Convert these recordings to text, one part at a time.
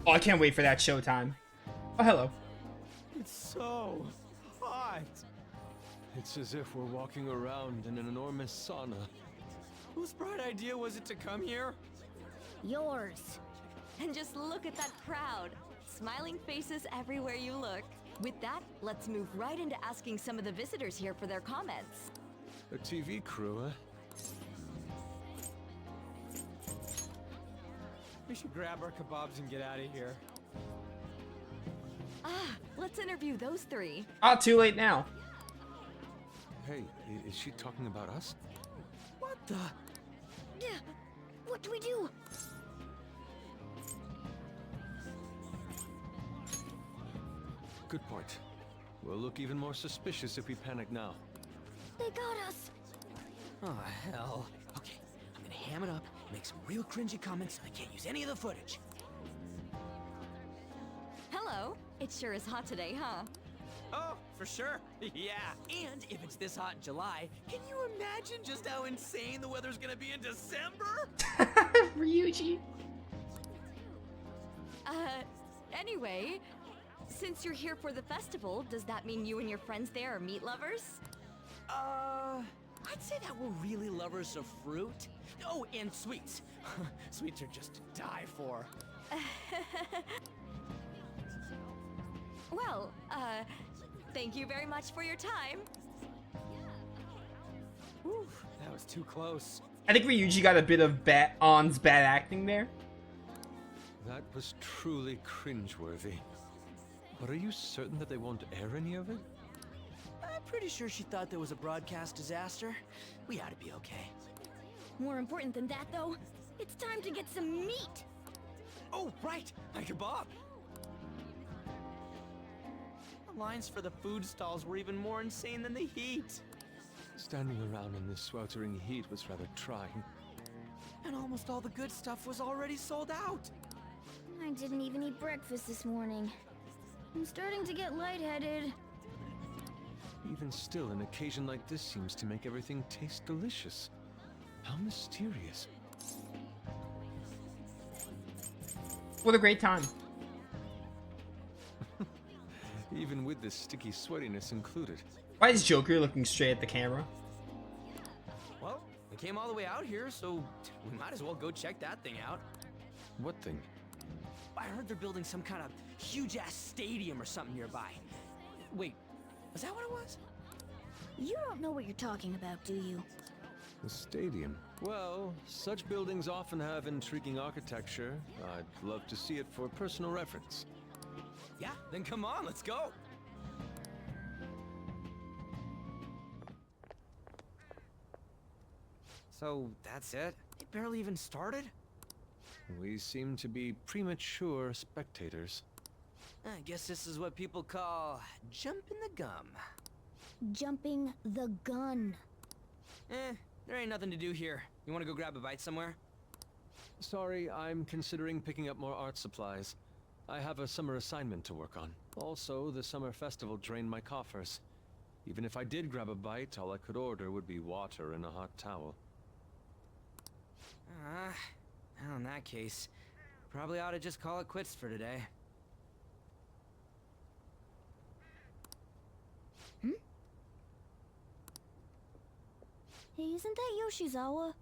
Oh, I can't wait for that showtime. Oh, hello. It's so hot. It's as if we're walking around in an enormous sauna. Whose bright idea was it to come here? Yours. And just look at that crowd. Smiling faces everywhere you look. With that, let's move right into asking some of the visitors here for their comments. A TV crew, huh? We should grab our kebabs and get out of here. Let's interview those three. Ah, too late now. Hey, is she talking about us? What the? What do we do? Good point. We'll look even more suspicious if we panic now. They got us. Oh, hell. Okay, I'm gonna ham it up, make some real cringy comments so I can't use any of the footage. Hello. It sure is hot today, huh? Oh, for sure. Yeah. And if it's this hot in July, can you imagine just how insane the weather's gonna be in December? Ryuji. Anyway, since you're here for the festival, does that mean you and your friends there are meat lovers? I'd say that we're really lovers of fruit. Oh, and sweets. Sweets are just to die for. Well, thank you very much for your time. Whew, that was too close. I think Ryuji got a bit of On's bad acting there. That was truly cringeworthy. But are you certain that they won't air any of it? I'm pretty sure she thought there was a broadcast disaster. We ought to be okay. More important than that, though, it's time to get some meat. Oh, right, my kebab. The lines for the food stalls were even more insane than the heat. Standing around in this sweltering heat was rather trying. And almost all the good stuff was already sold out. I didn't even eat breakfast this morning. I'm starting to get lightheaded. Even still, an occasion like this seems to make everything taste delicious. How mysterious. What a great time. Even with this sticky sweatiness included. Why is Joker looking straight at the camera? Well, we came all the way out here, so we might as well go check that thing out. What thing? I heard they're building some kind of huge-ass stadium or something nearby. Wait, was that what it was? You don't know what you're talking about, do you? The stadium. Well, such buildings often have intriguing architecture. I'd love to see it for personal reference. Yeah, then come on, let's go. So, that's it? They barely even started? We seem to be premature spectators. I guess this is what people call jumping the gum. Jumping the gun. There ain't nothing to do here. You wanna go grab a bite somewhere? Sorry, I'm considering picking up more art supplies. I have a summer assignment to work on. Also, the summer festival drained my coffers. Even if I did grab a bite, all I could order would be water and a hot towel. Well, in that case, probably ought to just call it quits for today. Hey, isn't that Yoshizawa?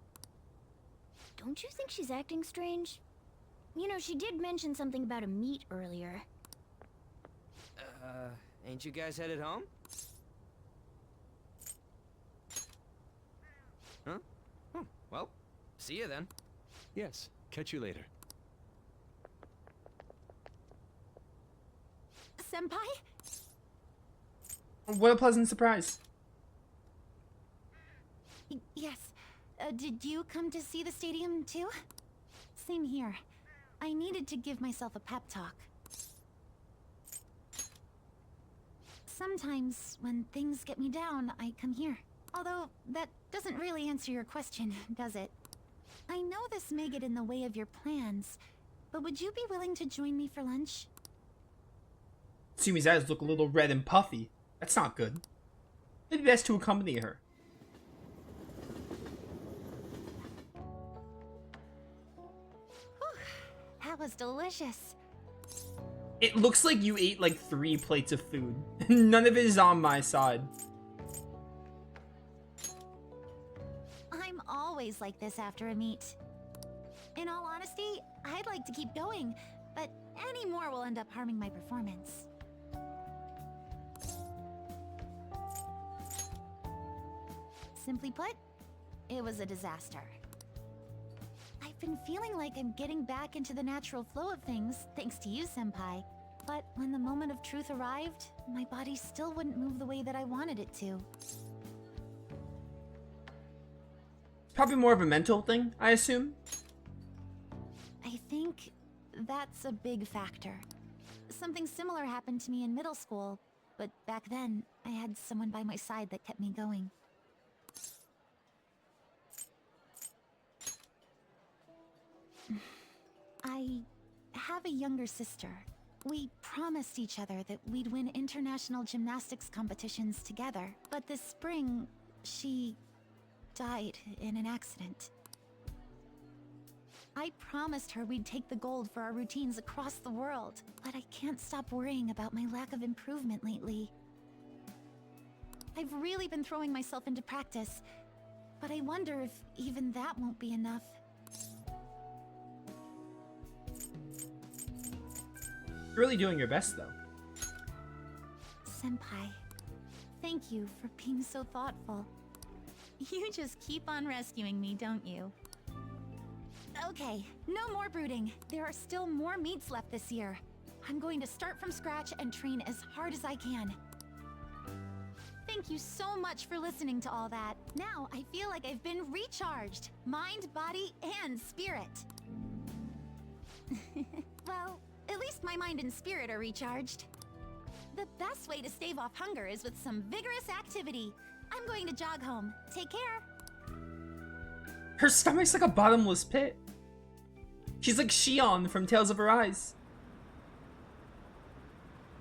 Don't you think she's acting strange? You know, she did mention something about a meat earlier. Ain't you guys headed home? Huh? Oh, well, see you then. Yes, catch you later. Senpai? What a pleasant surprise. Yes. Did you come to see the stadium too? Same here. I needed to give myself a pep talk. Sometimes, when things get me down, I come here. Although, that doesn't really answer your question, does it? I know this may get in the way of your plans, but would you be willing to join me for lunch? Sumi's eyes look a little red and puffy. That's not good. It'd be best to accompany her. That was delicious. It looks like you ate like 3 plates of food. None of it is on my side. I'm always like this after a meet. In all honesty, I'd like to keep going, but any more will end up harming my performance. Simply put, it was a disaster. I've been feeling like I'm getting back into the natural flow of things, thanks to you, Senpai. But when the moment of truth arrived, my body still wouldn't move the way that I wanted it to. Probably more of a mental thing, I assume. I think that's a big factor. Something similar happened to me in middle school, but back then, I had someone by my side that kept me going. I have a younger sister. We promised each other that we'd win international gymnastics competitions together, but this spring, she died in an accident. I promised her we'd take the gold for our routines across the world, but I can't stop worrying about my lack of improvement lately. I've really been throwing myself into practice, but I wonder if even that won't be enough. You're really doing your best, though. Senpai, thank you for being so thoughtful. You just keep on rescuing me, don't you? Okay, no more brooding. There are still more meets left this year. I'm going to start from scratch and train as hard as I can. Thank you so much for listening to all that. Now I feel like I've been recharged. Mind, body, and spirit. Well, at least my mind and spirit are recharged. The best way to stave off hunger is with some vigorous activity. I'm going to jog home. Take care. Her stomach's like a bottomless pit. She's like Shion from Tales of Arise.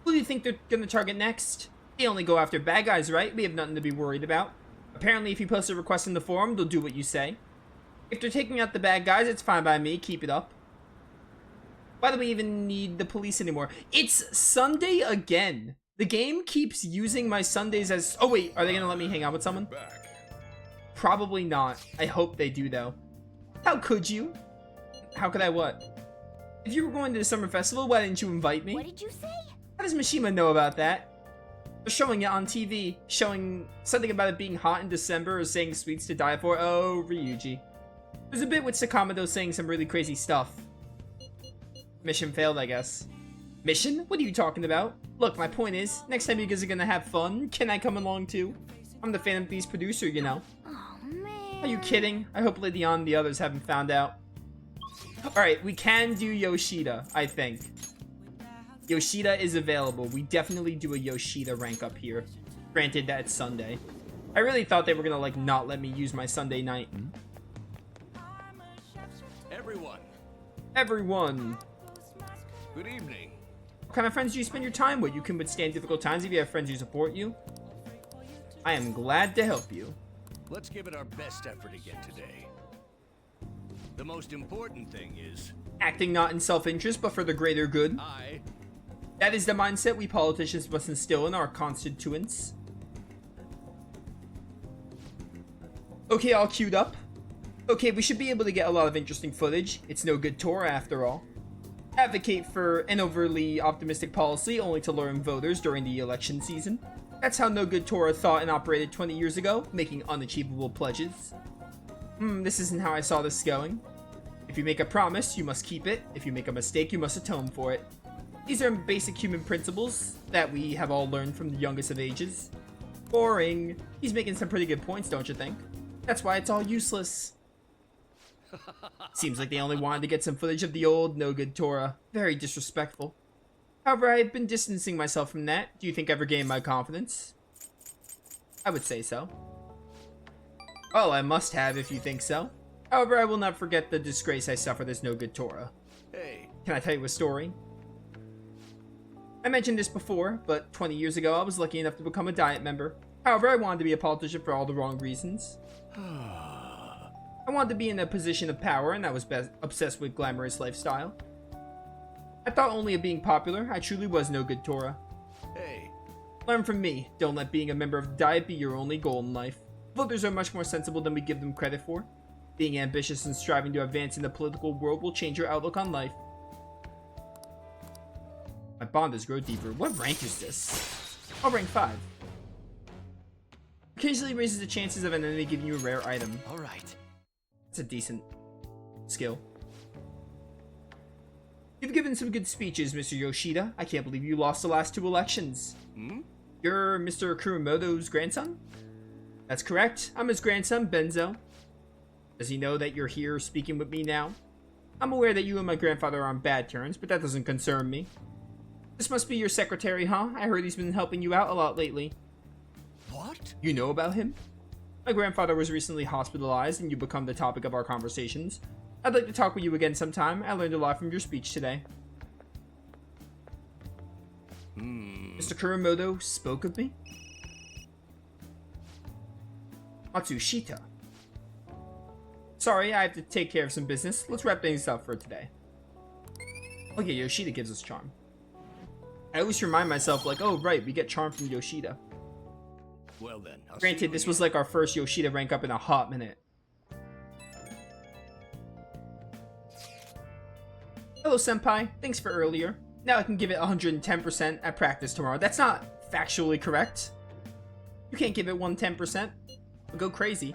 Who do you think they're gonna target next? They only go after bad guys, right? We have nothing to be worried about. Apparently, if you post a request in the forum, they'll do what you say. If they're taking out the bad guys, it's fine by me. Keep it up. Why do we even need the police anymore? It's Sunday again. The game keeps using my Sundays as... Oh, wait. Are they gonna let me hang out with someone? Probably not. I hope they do, though. How could you? How could I what? If you were going to the summer festival, why didn't you invite me? What did you say? How does Mishima know about that? They're showing it on TV. Showing something about it being hot in December or saying sweets to die for. Oh, Ryuji. There's a bit with Sakamoto saying some really crazy stuff. Mission failed, I guess. Mission? What are you talking about? Look, my point is, next time you guys are gonna have fun, can I come along too? I'm the Phantom Beast producer, you know. Oh, man. Are you kidding? I hope Leon and the others haven't found out. Alright, we can do Yoshida, I think. Yoshida is available. We definitely do a Yoshida rank up here. Granted that it's Sunday. I really thought they were gonna, like, not let me use my Sunday night. Everyone! Good evening. What kind of friends do you spend your time with? You can withstand difficult times if you have friends who support you. I am glad to help you. Let's give it our best effort again today. The most important thing is... Acting not in self-interest, but for the greater good. That is the mindset we politicians must instill in our constituents. Okay, all queued up. Okay, we should be able to get a lot of interesting footage. It's no good Torah after all. Advocate for an overly optimistic policy only to lure in voters during the election season. That's how no good Torah thought and operated 20 years ago, making unachievable pledges. This isn't how I saw this going. If you make a promise, you must keep it. If you make a mistake, you must atone for it. These are basic human principles that we have all learned from the youngest of ages. Boring. He's making some pretty good points, don't you think? That's why it's all useless. Seems like they only wanted to get some footage of the old no-good Torah. Very disrespectful. However, I've been distancing myself from that. Do you think I ever gained my confidence? I would say so. Well, I must have if you think so. However, I will not forget the disgrace I suffered as no-good Torah. Hey. Can I tell you a story? I mentioned this before, but 20 years ago I was lucky enough to become a Diet member. However, I wanted to be a politician for all the wrong reasons. I wanted to be in a position of power, and I was obsessed with glamorous lifestyle. I thought only of being popular. I truly was no good Tora. Hey, Learn from me. Don't let being a member of the Diet be your only goal in life. Voters are much more sensible than we give them credit for. Being ambitious and striving to advance in the political world will change your outlook on life. My bond has grown deeper. What rank is this? Oh, rank 5. Occasionally raises the chances of an enemy giving you a rare item. All right. That's a decent skill. You've given some good speeches, Mr. Yoshida. I can't believe you lost the last 2 elections. You're Mr. Kurumoto's grandson? That's correct. I'm his grandson, Benzo. Does he know that you're here speaking with me now? I'm aware that you and my grandfather are on bad terms, but that doesn't concern me. This must be your secretary, huh? I heard he's been helping you out a lot lately. what? You know about him? My grandfather was recently hospitalized, and you become the topic of our conversations. I'd like to talk with you again sometime. I learned a lot from your speech today. Mr. Kurumoto spoke of me? Matsushita. Sorry, I have to take care of some business. Let's wrap things up for today. Okay, Yoshida gives us charm. I always remind myself, like, oh, right, we get charm from Yoshida. Well then, I'll see Granted, you this was again. like our first Yoshida rank up in a hot minute. Hello, Senpai. Thanks for earlier. Now I can give it 110% at practice tomorrow. That's not factually correct. You can't give it 110%. I'll go crazy.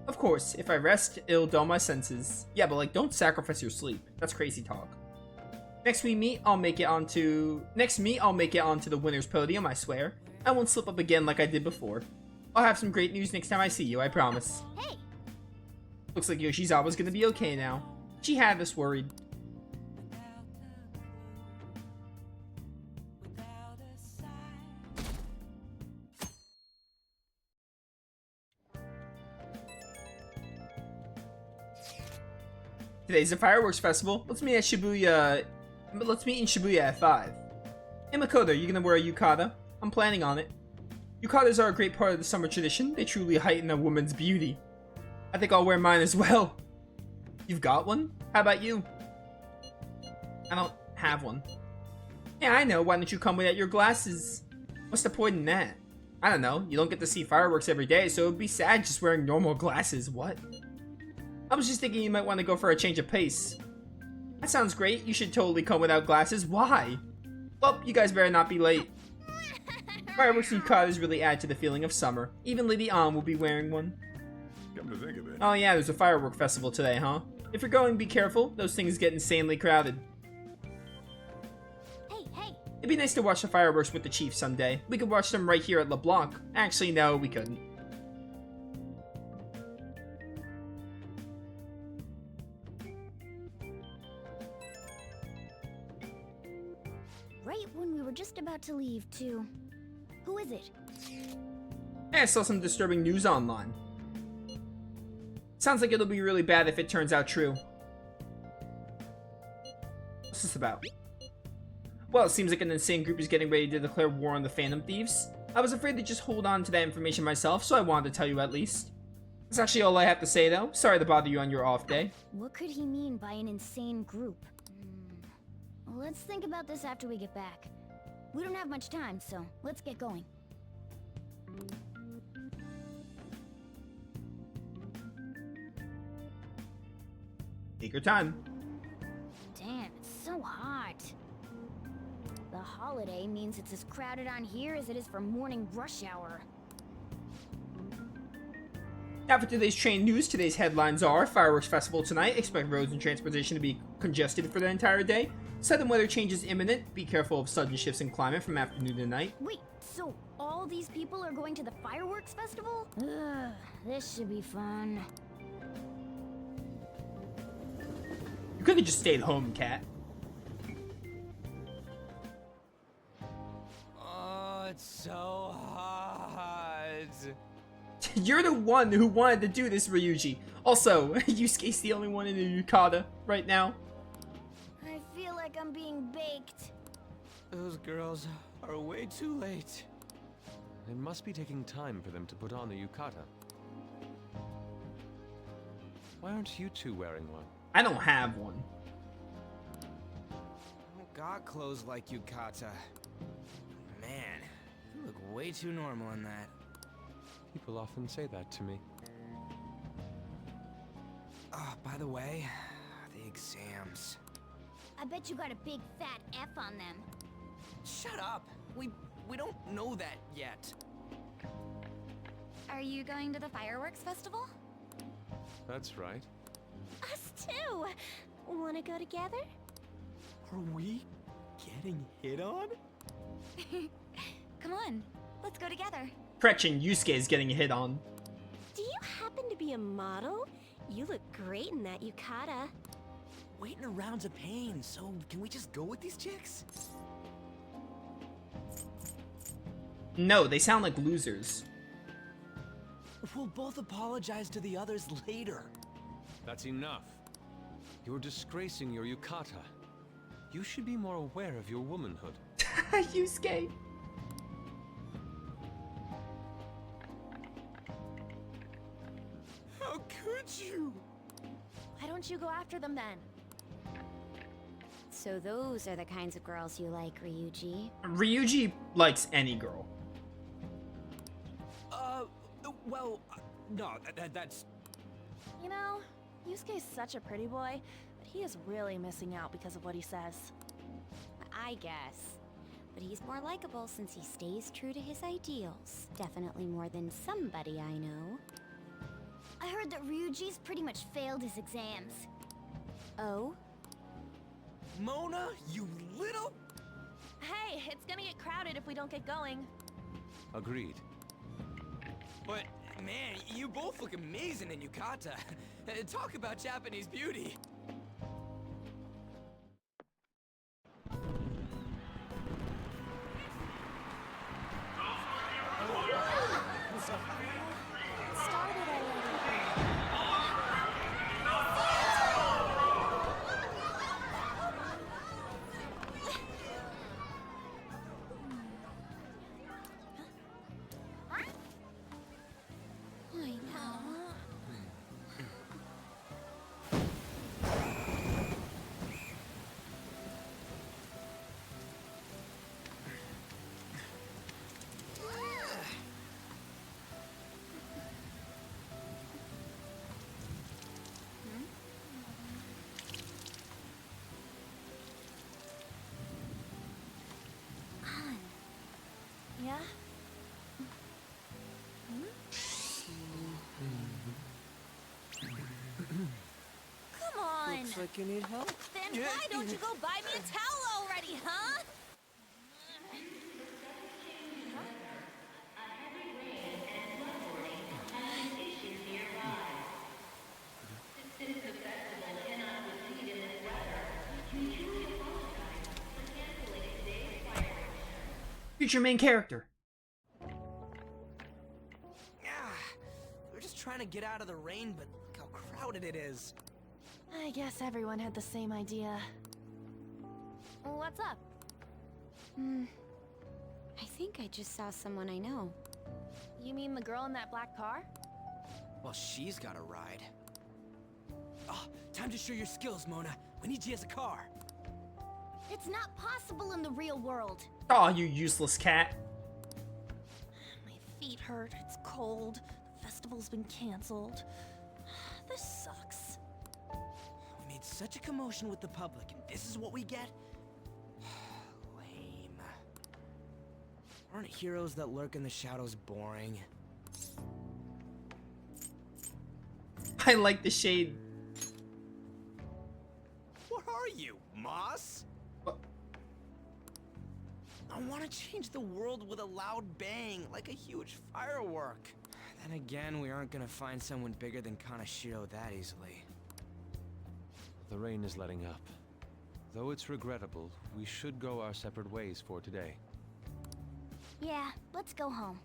Of course, if I rest, it'll dull my senses. Yeah, but like, don't sacrifice your sleep. That's crazy talk. Next meet, I'll make it onto the winner's podium, I swear. I won't slip up again like I did before. I'll have some great news next time I see you, I promise. Hey, Looks like Yoshizawa's gonna be okay now. She had us worried. Today's the fireworks festival. Let's meet in Shibuya at 5. Hey Makoto, you gonna wear a yukata? I'm planning on it. Yukatas are a great part of the summer tradition. They truly heighten a woman's beauty. I think I'll wear mine as well. You've got one? How about you? I don't have one. Yeah, I know. Why don't you come without your glasses? What's the point in that? I don't know. You don't get to see fireworks every day, so it'd be sad just wearing normal glasses. What? I was just thinking you might want to go for a change of pace. That sounds great. You should totally come without glasses. Why? Well, you guys better not be late. Fireworks and yukatas really add to the feeling of summer. Even Lady Ann will be wearing one. Come to think of it. Oh yeah, there's a firework festival today, huh? If you're going, be careful. Those things get insanely crowded. hey, It'd be nice to watch the fireworks with the chief someday. We could watch them right here at LeBlanc. Actually, no, we couldn't. right when we were just about to leave, too. Who is it? I saw some disturbing news online. Sounds like it'll be really bad if it turns out true. What's this about? Well, it seems like an insane group is getting ready to declare war on the Phantom Thieves. I was afraid to just hold on to that information myself, so I wanted to tell you at least. That's actually all I have to say, though. Sorry to bother you on your off day. What could he mean by an insane group? Let's think about this after we get back. We don't have much time, so let's get going. Take your time. Damn, it's so hot. The holiday means it's as crowded on here as it is for morning rush hour. Now for today's train news, today's headlines are Fireworks Festival tonight, expect roads and transportation to be congested for the entire day. Sudden weather changes imminent, be careful of sudden shifts in climate from afternoon to night. Wait, so all these people are going to the fireworks festival? Ugh, this should be fun. You could have just stayed home, Cat. Oh, it's so hot. You're the one who wanted to do this, Ryuji. Also, Yusuke's the only one in the yukata right now. I feel like I'm being baked. Those girls are way too late. It must be taking time for them to put on the yukata. Why aren't you two wearing one? I don't have one. got clothes like Yukata. Man, you look way too normal in that. People often say that to me. Oh, by the way, the exams. I bet you got a big fat F on them. Shut up! We don't know that yet. Are you going to the fireworks festival? That's right. Us too! Wanna go together? Are we getting hit on? Come on, let's go together. Correction, Yusuke is getting hit on. Do you happen to be a model? You look great in that yukata. Waiting around's a pain, so can we just go with these chicks? No, they sound like losers. We'll both apologize to the others later. That's enough. You're disgracing your yukata. You should be more aware of your womanhood. Yusuke. How could you? Why don't you go after them then? So those are the kinds of girls you like, Ryuji. Ryuji likes any girl. Well, no, that's... You know, Yusuke's such a pretty boy, but he is really missing out because of what he says. I guess. But he's more likable since he stays true to his ideals. Definitely more than somebody I know. I heard that Ryuji's pretty much failed his exams. Oh? Mona, you little... Hey, it's gonna get crowded if we don't get going. Agreed. But, man, you both look amazing in yukata. Talk about Japanese beauty. Yeah? Come on! Looks like you need help. Then why don't you go buy me a towel already, huh? Future main character. We're just trying to get out of the rain, but look how crowded it is. I guess everyone had the same idea. What's up? I think I just saw someone I know. You mean the girl in that black car? Well, she's got a ride. Oh, time to show your skills, Mona. We need you as a car. It's not possible in the real world. Aw, you useless cat. My feet hurt, it's cold, the festival's been canceled. This sucks. We made such a commotion with the public, and this is what we get? Lame. Aren't heroes that lurk in the shadows boring? I like the shade. What are you, Moss? What? I want to change the world with a loud bang, like a huge firework. Then again, we aren't gonna find someone bigger than Kanashiro that easily. The rain is letting up. Though it's regrettable, we should go our separate ways for today. Yeah, let's go home.